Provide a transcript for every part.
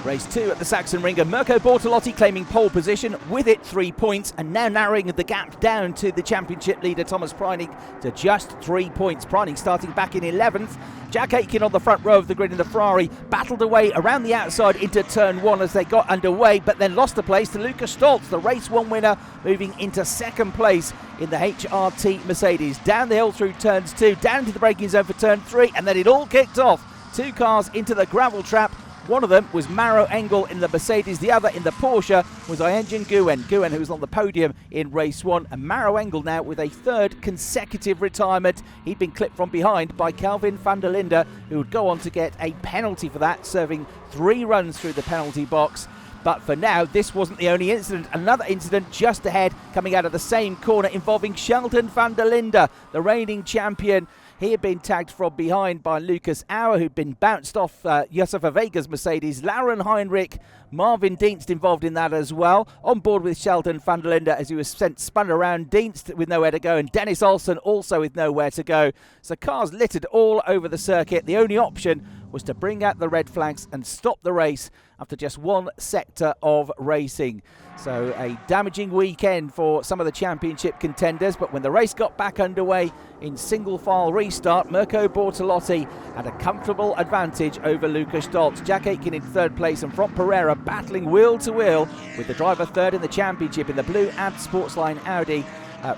Race 2 at the Sachsenring, and Mirko Bortolotti claiming pole position, with it 3 points, and now narrowing the gap down to the championship leader Thomas Preining to just 3 points. Preining starting back in 11th. Jack Aitken on the front row of the grid in the Ferrari battled away around the outside into turn 1 as they got underway, but then lost the place to Lukas Stolz, the race 1 winner, moving into 2nd place in the HRT Mercedes. Down the hill through turns 2, down to the braking zone for turn 3, and then it all kicked off. 2 cars into the gravel trap. One of them was Maro Engel in the Mercedes, the other in the Porsche was Ayenjan Guwen, who was on the podium in race 1, and Maro Engel now with a 3rd consecutive retirement. He'd been clipped from behind by Kelvin van der Linde, who would go on to get a penalty for that, serving 3 runs through the penalty box. But for now, this wasn't the only incident. Another incident just ahead, coming out of the same corner, involving Sheldon van der Linde, the reigning champion. He had been tagged from behind by Lucas Auer, who'd been bounced off Josefa Vega's Mercedes. Lauren Heinrich, Marvin Dienst involved in that as well. On board with Sheldon van der Linde as he was spun around. Dienst with nowhere to go, and Dennis Olsen also with nowhere to go. So cars littered all over the circuit. The only option was to bring out the red flags and stop the race after just 1 sector of racing. So a damaging weekend for some of the championship contenders, but when the race got back underway in single file restart, Mirko Bortolotti had a comfortable advantage over Lukas Stolz. Jack Aitken in 3rd place, and Front Pereira battling wheel to wheel with the driver 3rd in the championship in the blue AB Sportsline Audi,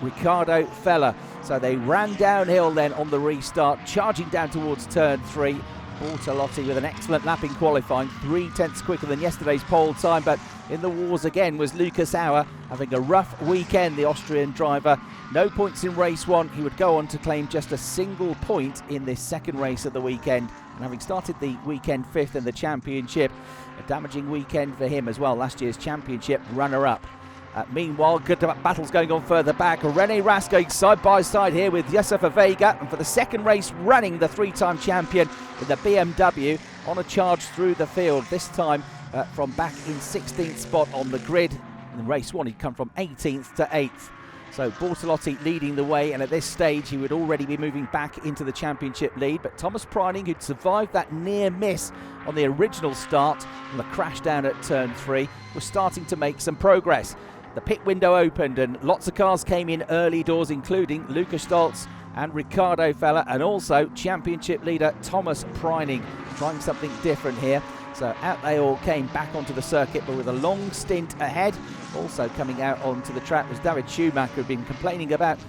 Ricardo Feller. So they ran downhill then on the restart, charging down towards turn 3. Bortolotti with an excellent lap in qualifying, 3/10 quicker than yesterday's pole time, but in the wars again was Lucas Auer, having a rough weekend, the Austrian driver. No points in race 1. He would go on to claim just a single point in this 2nd race of the weekend, and having started the weekend 5th in the championship, a damaging weekend for him as well, last year's championship runner-up. Meanwhile, good battles going on further back. René Rast going side by side here with Josefa Vega, and for the 2nd race running, the 3-time champion in the BMW on a charge through the field, this time from back in 16th spot on the grid. In race 1 he'd come from 18th to 8th. So Bortolotti leading the way, and at this stage he would already be moving back into the championship lead, but Thomas Preining, who'd survived that near miss on the original start and the crash down at turn 3, was starting to make some progress. The pit window opened and lots of cars came in early doors, including Lukas Stolz and Ricardo Feller, and also championship leader Thomas Preining, trying something different here. So out they all came back onto the circuit, but with a long stint ahead. Also coming out onto the track was David Schumacher, who'd been complaining about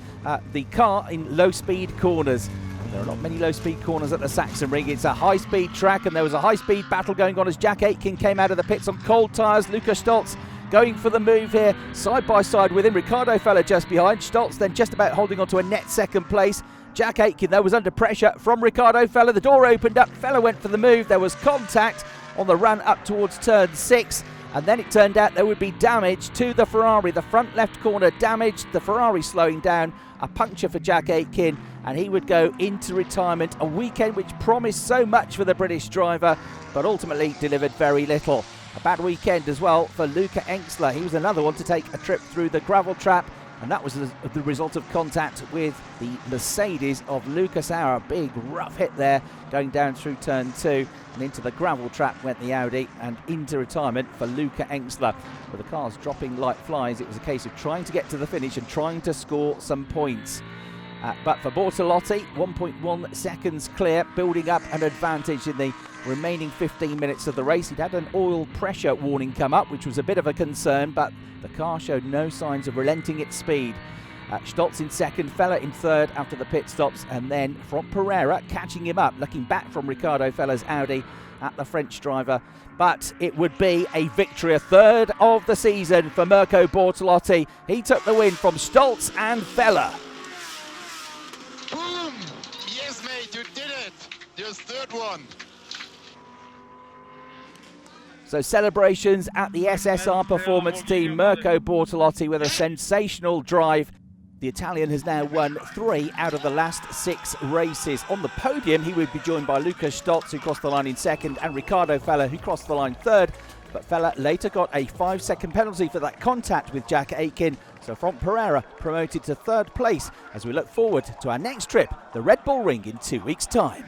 the car in low-speed corners. There are not many low-speed corners at the Sachsenring. It's a high-speed track, and there was a high-speed battle going on as Jack Aitken came out of the pits on cold tyres. Lukas Stolz going for the move here, side by side with him. Ricardo Feller just behind. Stolz then just about holding on to a net 2nd place. Jack Aitken, though, was under pressure from Ricardo Feller. The door opened up. Feller went for the move. There was contact on the run up towards turn 6. And then it turned out there would be damage to the Ferrari. The front left corner damaged, the Ferrari slowing down. A puncture for Jack Aitken, and he would go into retirement. A weekend which promised so much for the British driver, but ultimately delivered very little. A bad weekend as well for Luca Engstler. He was another one to take a trip through the gravel trap, and that was the result of contact with the Mercedes of Lucas Auer. Big rough hit there going down through turn 2, and into the gravel trap went the Audi, and into retirement for Luca Engstler. With the cars dropping like flies, it was a case of trying to get to the finish and trying to score some points. But for Bortolotti, 1.1 seconds clear, building up an advantage in the remaining 15 minutes of the race. He'd had an oil pressure warning come up, which was a bit of a concern, but the car showed no signs of relenting its speed. Stolz in 2nd, Feller in 3rd after the pit stops, and then Front Pereira catching him up, looking back from Ricardo Feller's Audi at the French driver. But it would be a victory, a 3rd of the season for Mirko Bortolotti. He took the win from Stolz and Feller. Boom! Yes, mate, you did it! Your 3rd one. So celebrations at the SSR Performance team. Mirko Bortolotti with a sensational drive. The Italian has now won 3 out of the last 6 races. On the podium, he would be joined by Lukas Stolz, who crossed the line in 2nd, and Ricardo Feller, who crossed the line 3rd. But Feller later got a 5-second penalty for that contact with Jack Aitken. So Front Pereira promoted to 3rd place as we look forward to our next trip, the Red Bull Ring, in 2 weeks' time.